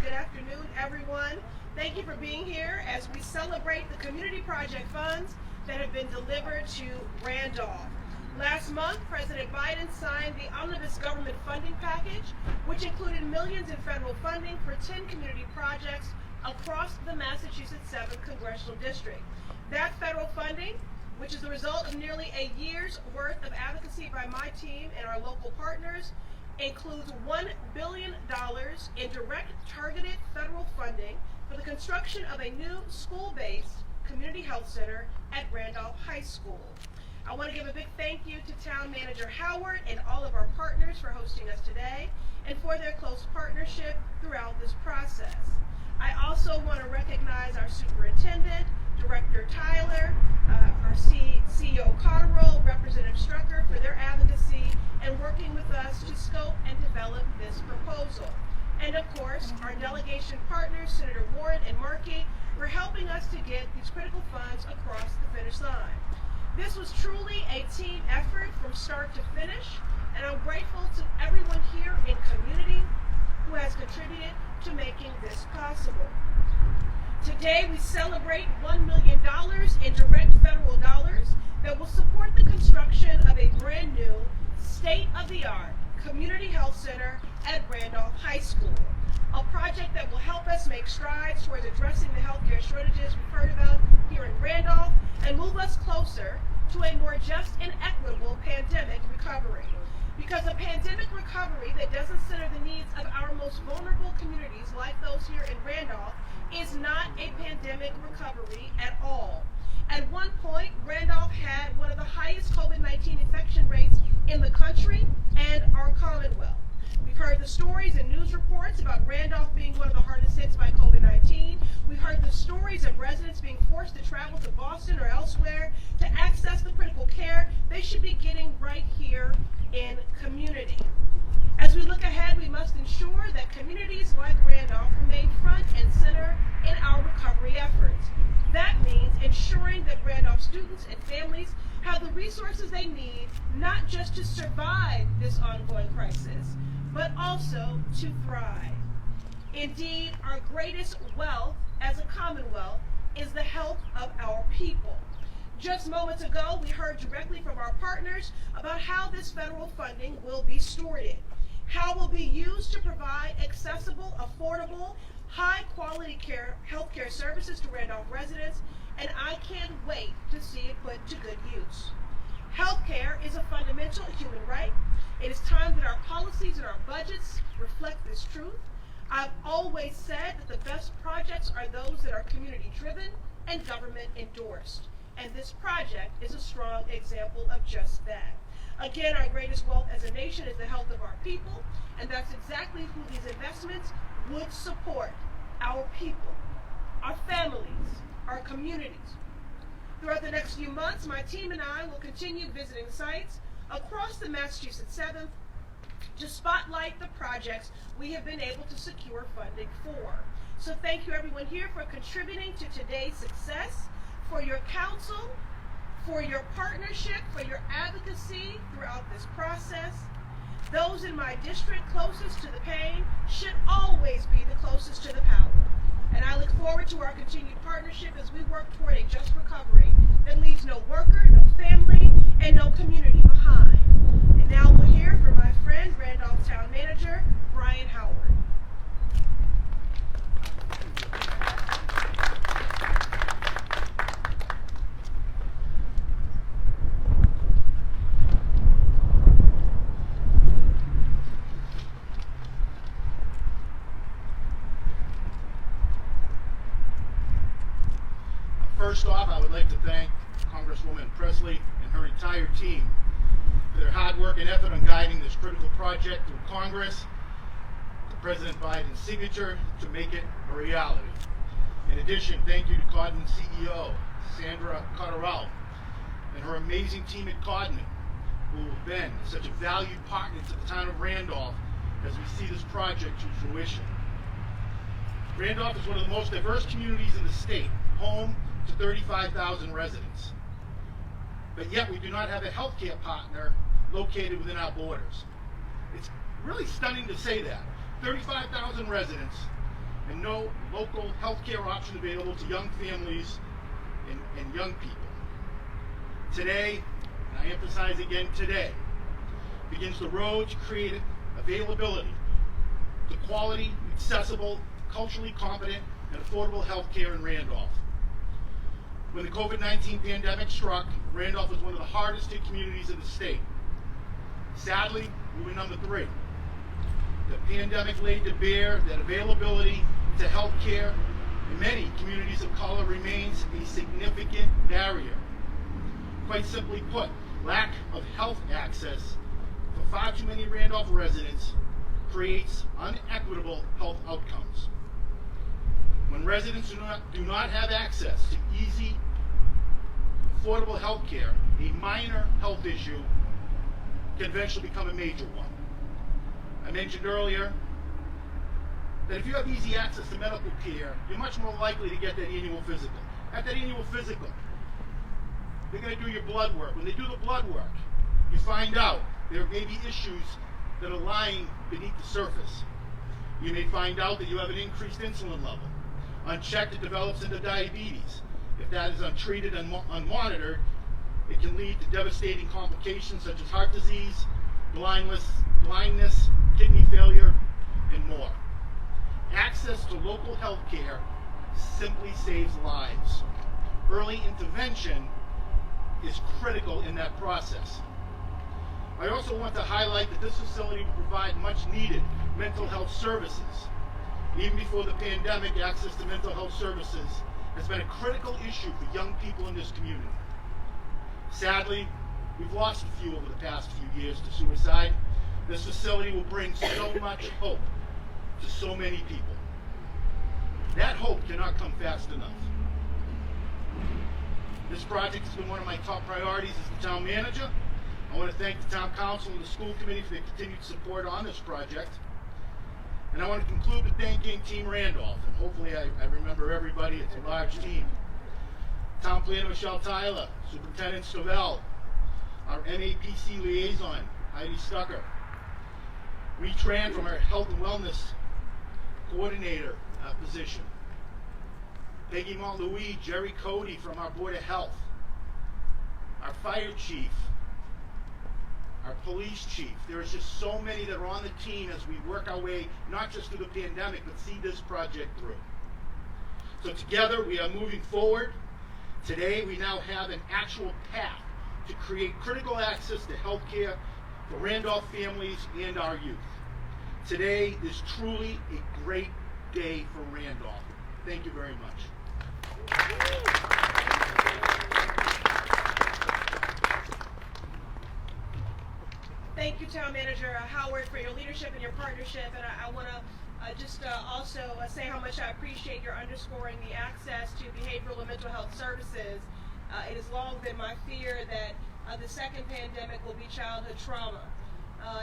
Good afternoon, everyone. Thank you for being here as we celebrate the community project funds that have been delivered to Randolph. Last month, President Biden signed the omnibus government funding package, which included millions in federal funding for 10 community projects across the Massachusetts 7th Congressional District. That federal funding, which is the result of nearly a year's worth of advocacy by my team and our local partners, includes $1 billion in direct targeted federal funding for the construction of a new school-based community health center at Randolph High School. I want to give a big thank you to Town Manager Howard and all of our partners for hosting us today and for their close partnership throughout this process. I also want to recognize our Superintendent, Director Tyler, our CEO Cotterill, Representative Strucker for their advocacy and working with us to scope and develop this proposal. And of course, our delegation partners, Senator Warren and Markey, for helping us to get these critical funds across the finish line. This was truly a team effort from start to finish, and I'm grateful to everyone here in community who has contributed to making this possible. Today we celebrate $1 million in direct federal dollars that will support the construction of a brand new, state-of-the-art community health center at Randolph High School, a project that will help us make strides towards addressing the healthcare shortages we've heard about here in Randolph and move us closer to a more just and equitable pandemic recovery. Because a pandemic recovery that doesn't center the needs of our most vulnerable communities like those here in Randolph is not a pandemic recovery at all. At one point, Randolph had one of the highest COVID-19 infection rates in the country and our Commonwealth. We've heard the stories and news reports about Randolph being one of the hardest hit by COVID-19. We've heard the stories of residents being forced to travel to Boston or elsewhere to access the critical care they should be getting right here in community. As we look ahead, we must ensure that communities like Randolph remain front and center in our recovery efforts. That means ensuring that Randolph students and families have the resources they need, not just to survive this ongoing crisis, but also to thrive. Indeed, our greatest wealth as a Commonwealth is the health of our people. Just moments ago, we heard directly from our partners about how this federal funding will be stewarded, how it will be used to provide accessible, affordable, high-quality healthcare services to Randolph residents, and I can't wait to see it put to good use. Healthcare is a fundamental human right. It is time that our policies and our budgets reflect this truth. I've always said that the best projects are those that are community-driven and government-endorsed, and this project is a strong example of just that. Again, our greatest wealth as a nation is the health of our people, and that's exactly who these investments would support: our people, our families, our communities. Throughout the next few months, my team and I will continue visiting sites across the Massachusetts 7th to spotlight the projects we have been able to secure funding for. So thank you everyone here for contributing to today's success, for your counsel, for your partnership, for your advocacy throughout this process. Those in my district closest to the pain should always be the closest to the power. And I look forward to our continued partnership as we work toward a just recovery that leaves no worker, no family, and no community behind. And now we'll hear from my friend, Randolph Town Manager, Brian Howard. First off, I would like to thank Congresswoman Pressley and her entire team for their hard work and effort on guiding this critical project through Congress, to President Biden's signature to make it a reality. In addition, thank you to Codman CEO Sandra Cotterill and her amazing team at Codman, who have been such a valued partner to the town of Randolph as we see this project to fruition. Randolph is one of the most diverse communities in the state, home to 35,000 residents. But yet we do not have a healthcare partner located within our borders. It's really stunning to say that. 35,000 residents, and no local health care option available to young families and young people. Today, and I emphasize again today, begins the road to create availability to quality, accessible, culturally competent, and affordable health care in Randolph. When the COVID-19 pandemic struck, Randolph was one of the hardest hit communities in the state. Sadly, we were number 3. The pandemic laid to bear that availability to health care in many communities of color remains a significant barrier. Quite simply put, lack of health access for far too many Randolph residents creates unequitable health outcomes. When residents do not have access to easy, affordable health care, a minor health issue can eventually become a major one. I mentioned earlier that if you have easy access to medical care, you're much more likely to get that annual physical. At that annual physical, they're going to do your blood work. When they do the blood work, you find out there may be issues that are lying beneath the surface. You may find out that you have an increased insulin level. Unchecked, it develops into diabetes. If that is untreated and unmonitored, it can lead to devastating complications such as heart disease, blindness, kidney failure, and more. Access to local health care simply saves lives. Early intervention is critical in that process. I also want to highlight that this facility will provide much needed mental health services. Even before the pandemic, access to mental health services has been a critical issue for young people in this community. Sadly, we've lost a few over the past few years to suicide. This facility will bring so much hope to so many people. That hope cannot come fast enough. This project has been one of my top priorities as the town manager. I want to thank the town council and the school committee for their continued support on this project. And I want to conclude with thanking Team Randolph, and hopefully I remember everybody. It's a large team. Town Planner Michelle Tyler, Superintendent Stovell, our MAPC liaison, Heidi Stucker, Ree Tran from our Health and Wellness Coordinator position, Peggy Montlouis, Jerry Cody from our Board of Health, our Fire Chief, our Police Chief. There is just so many that are on the team as we work our way, not just through the pandemic, but see this project through. So together we are moving forward. Today we now have an actual path to create critical access to health care for Randolph families and our youth. Today is truly a great day for Randolph. Thank you very much. Thank you, Town Manager Howard, for your leadership and your partnership. And I want to just also say how much I appreciate your underscoring the access to behavioral and mental health services. It has long been my fear that the second pandemic will be childhood trauma.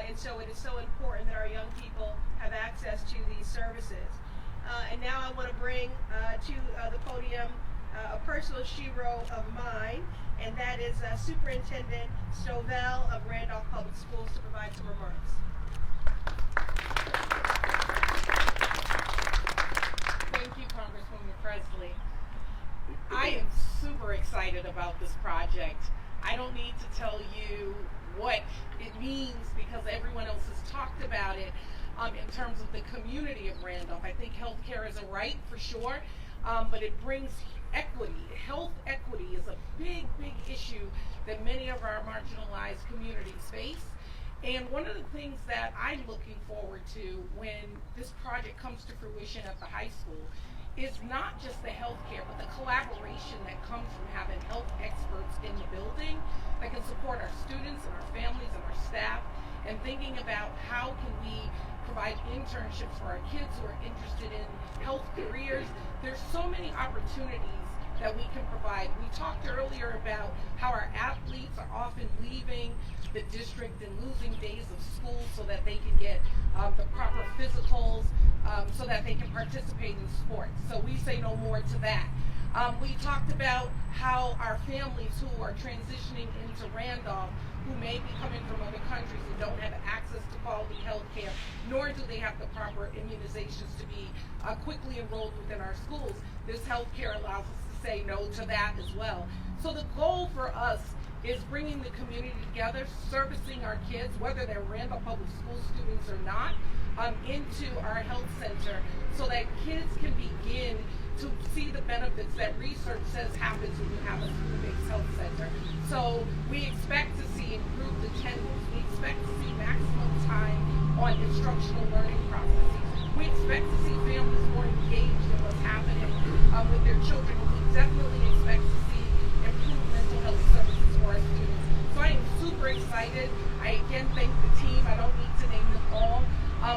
And so it is so important that our young people have access to these services. And now I want to bring to the podium a personal hero of mine, and that is Superintendent Stovell of Randolph Public Schools to provide some remarks. Thank you, Congresswoman Pressley. I am super excited about this project. I don't need to tell you what it means because everyone else has talked about it in terms of the community of Randolph. I think healthcare is a right for sure, but it brings equity. Health equity is a big, big issue that many of our marginalized communities face. And one of the things that I'm looking forward to when this project comes to fruition at the high school is not just the healthcare, but the collaboration that comes from having health experts in the building that can support our students and our families and our staff, and thinking about how can we provide internships for our kids who are interested in health careers. There's so many opportunities that we can provide. We talked earlier about how our athletes are often leaving the district and losing days of school so that they can get the proper physicals, so that they can participate in sports. So we say no more to that. We talked about how our families who are transitioning into Randolph, who may be coming from other countries and don't have access to quality health care, nor do they have the proper immunizations to be quickly enrolled within our schools. This health care allows us to say no to that as well. So the goal for us is bringing the community together, servicing our kids, whether they're Randolph Public School students or not, into our health center so that kids can begin to see the benefits that research says happens when you have a school-based health center. So we expect to see improved attendance. We expect to see maximum time on instructional learning processes. We expect to see families more engaged in what's happening with their children. We definitely expect to see improved mental health services for our students. So I am super excited. I again thank the team. I don't need to name them all,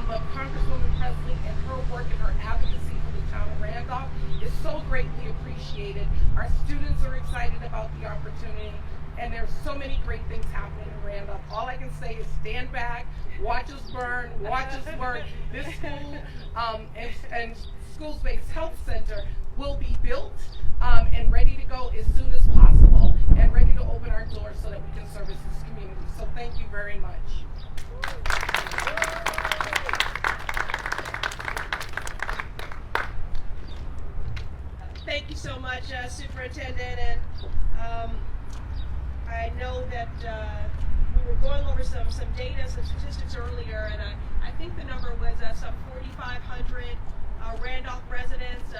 but Congresswoman Pressley and her work and her advocacy for the town of Randolph is so greatly appreciated. Our students are excited about the opportunity, and there's so many great things happening in Randolph. All I can say is stand back, watch us burn, watch us work. This school and schools-based health center will be built and ready to go as soon as possible and ready to open our doors so that we can service this community. So thank you very much. Thank you so much, Superintendent. And I know that we were going over some data, some statistics earlier, and I think the number was some 4,500 Randolph residents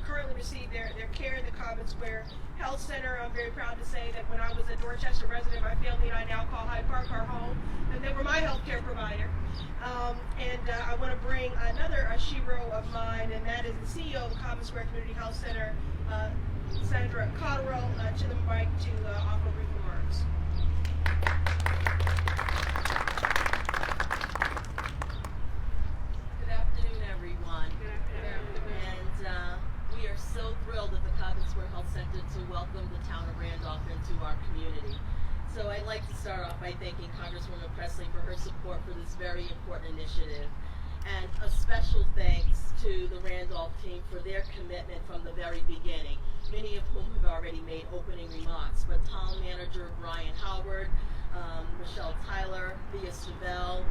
currently receive their care in the Common Square Health Center. I'm very proud to say that when I was a Dorchester resident, my family and I now call Hyde Park our home, and they were my health care provider. I want to bring another shero of mine, and that is the CEO of the Common Square Community Health Center, Sandra Cotterill, to the mic to offer brief remarks. Good afternoon, everyone. And we are so thrilled at the Common Square Health Center to welcome the town of Randolph into our community. So I'd like to start off by thanking Congresswoman Pressley for her support for this very important initiative. And a special thanks to the Randolph team for their commitment from the very beginning, many of whom have already made opening remarks. But town manager Brian Howard, Michelle Tyler, Thea Stabell,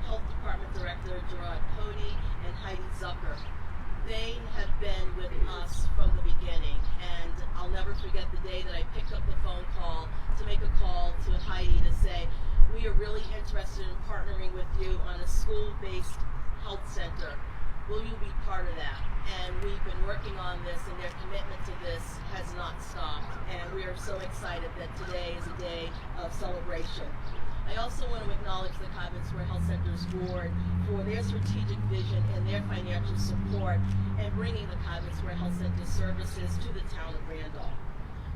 Health Department Director Gerard Cody, and Heidi Zucker. They have been with us from the beginning, and I'll never forget the day that I picked up the phone call to make a call to Heidi to say, we are really interested in partnering with you on a school-based health center. Will you be part of that? And we've been working on this, and their commitment to this has not stopped. And we are so excited that today is a day of celebration. I also want to acknowledge the Common Square Health Center's board for their strategic vision and their financial support in bringing the Common Square Health Center services to the town of Randolph.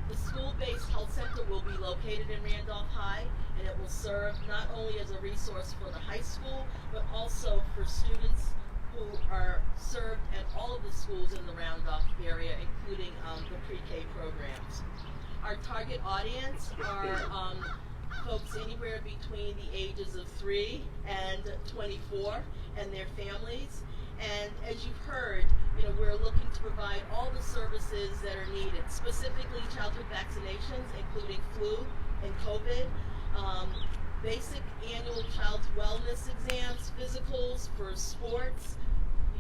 The school-based health center will be located in Randolph High, and it will serve not only as a resource for the high school, but also for students who are served at all of the schools in the Randolph area, including the pre-K programs. Our target audience are folks anywhere between the ages of 3 and 24 and their families. And as you've heard, we're looking to provide all the services that are needed, specifically childhood vaccinations, including flu and COVID, basic annual child's wellness exams, physicals for sports.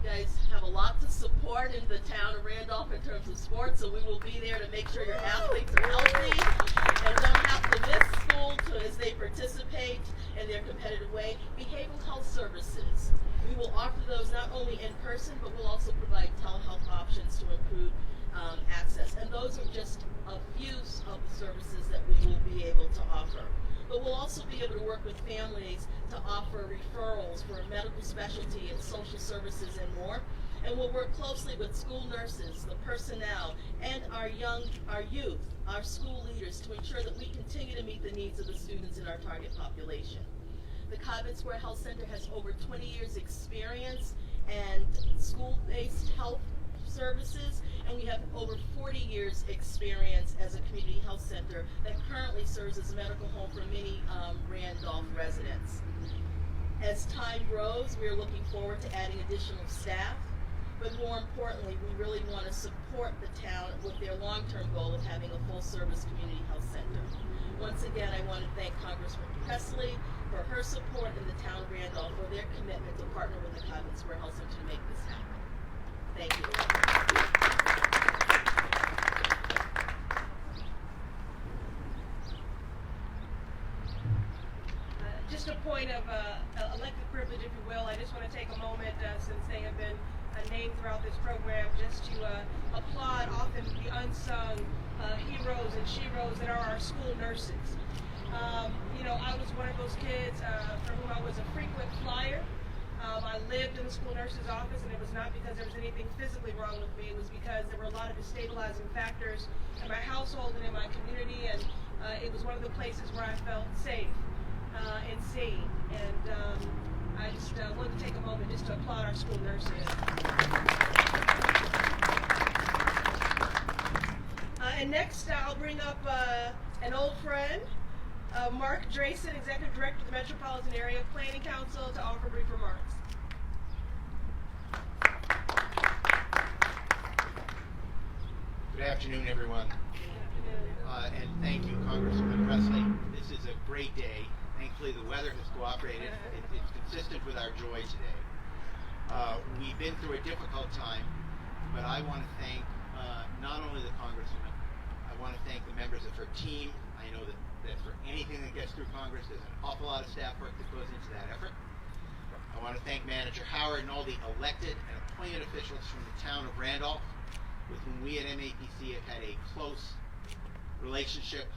You guys have a lot to support in the town of Randolph in terms of sports, so we will be there to make sure your athletes are healthy and don't have to miss school as they participate in their competitive way. Behavioral health services. We will offer those not only in person, but we'll also provide telehealth options to improve access. And those are just a few of the services that we will be able to offer. But we'll also be able to work with families to offer referrals for medical specialty and social services and more. And we'll work closely with school nurses, the personnel, and our youth, our school leaders to ensure that we continue to meet the needs of the students in our target population. The Common Square Health Center has over 20 years experience and school-based health services, and we have over 40 years experience as a community health center that currently serves as a medical home for many Randolph residents. As time grows, we are looking forward to adding additional staff, but more importantly, we really want to support the town with their long-term goal of having a full-service community health center. Once again, I want to thank Congresswoman Pressley for her support in the town of Randolph for their commitment to partner with the Cobbin Square Health Center to make this happen. Thank you. Just a point of elected privilege, if you will. I just want to take a moment, since they have been named throughout this program, just to applaud often the unsung heroes and sheroes that are our school nurses. You know, I was one of those kids for whom I was a frequent flyer. I lived in the school nurse's office, and it was not because there was anything physically wrong with me. It was because there were a lot of destabilizing factors in my household and in my community, and it was one of the places where I felt safe and seen. And I just wanted to take a moment just to applaud our school nurses. And next, I'll bring up an old friend, Mark Drayson, Executive Director of the Metropolitan Area Planning Council, to offer brief remarks. Good afternoon, everyone. And thank you, Congresswoman Pressley. This is a great day. Thankfully, the weather has cooperated. It's consistent with our joy today. We've been through a difficult time, but I want to thank not only the Congresswoman, I want to thank the members of her team. I know that for anything that gets through Congress, there's an awful lot of staff work that goes into that effort. I want to thank Manager Howard and all the elected and appointed officials from the town of Randolph, with whom we at MAPC have had a close relationship,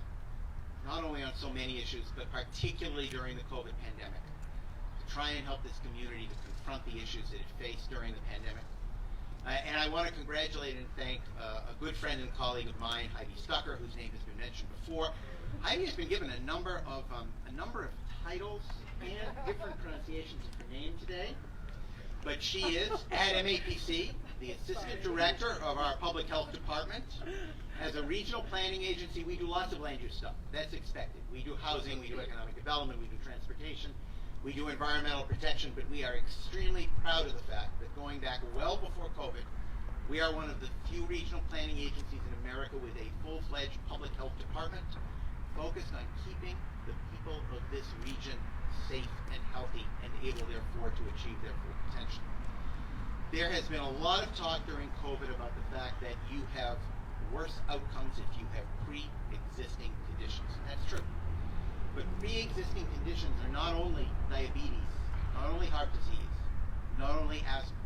not only on so many issues, but particularly during the COVID pandemic, to try and help this community to confront the issues that it faced during the pandemic. And I want to congratulate and thank a good friend and colleague of mine, Heidi Stucker, whose name has been mentioned before. Heidi has been given a number of titles and different pronunciations of her name today, but she is at MAPC the Assistant Director of our Public Health Department. As a regional planning agency, we do lots of land use stuff. That's expected. We do housing, we do economic development, we do transportation, we do environmental protection, but we are extremely proud of the fact that going back well before COVID, we are one of the few regional planning agencies in America with a full-fledged public health department focused on keeping the people of this region safe and healthy and able, therefore, to achieve their full potential. There has been a lot of talk during COVID about the fact that you have worse outcomes if you have pre-existing conditions. And that's true. But pre-existing conditions are not only diabetes, not only heart disease, not only asthma.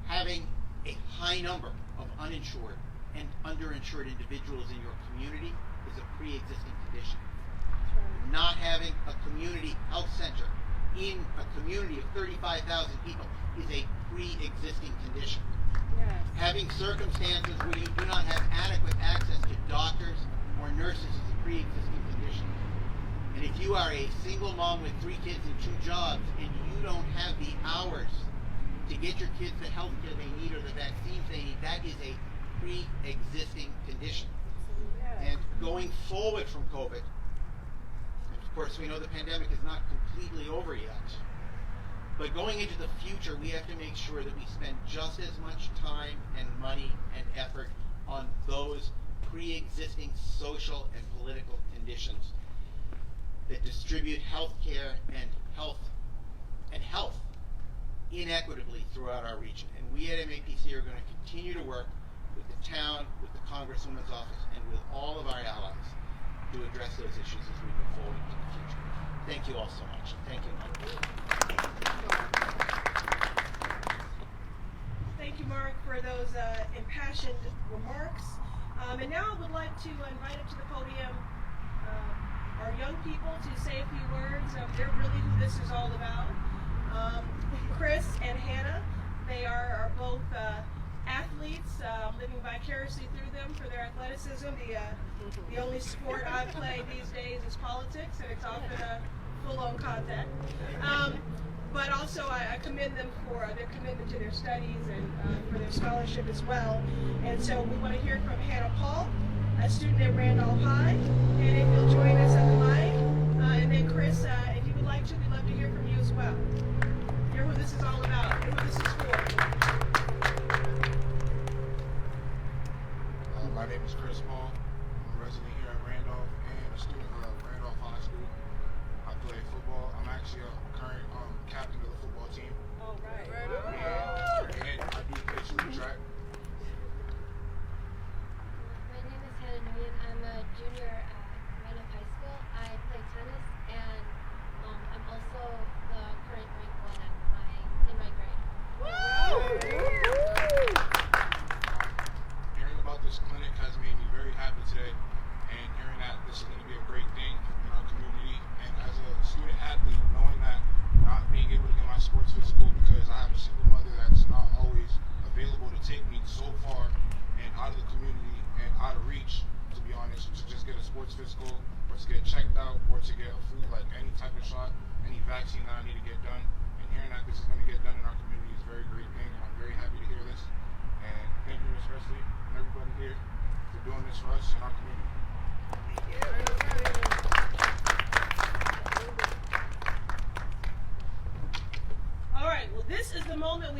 Having a high number of uninsured and underinsured individuals in your community is a pre-existing condition. Not having a community health center in a community of 35,000 people is a pre-existing condition. Yes. Having circumstances where you do not have adequate access to doctors or nurses is a pre-existing condition. And if you are a single mom with 3 kids and 2 jobs and you don't have the hours to get your kids the health care they need or the vaccines they need, that is a pre-existing condition. And going forward from COVID, of course we know the pandemic is not completely over yet, but going into the future we have to make sure that we spend just as much time and money and effort on those pre-existing social and political conditions that distribute health care and health inequitably throughout our region. And we at MAPC are going to continue to work with the town, with the Congresswoman's office, and with all of our allies to address those issues as we move forward into the future. Thank you all so much. Thank you. Thank you, Mark, for those impassioned remarks. And now I would like to invite up to the podium our young people to say a few words. They're really who this is all about. Chris and Hannah, they are both athletes, living vicariously through them for their athleticism. The only sport I play these days is politics, and it's often a full-on contact. But also I commend them for their commitment to their studies and for their scholarship as well. And so we want to hear from Hannah Paul, a student at Randolph High, and if you'll join us at the mic. And then Chris, if you would like to, we'd love to hear from you as well. Hear who this is all about, hear who this is for.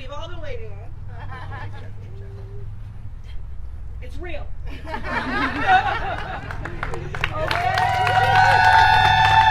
we've all been waiting on. It's real.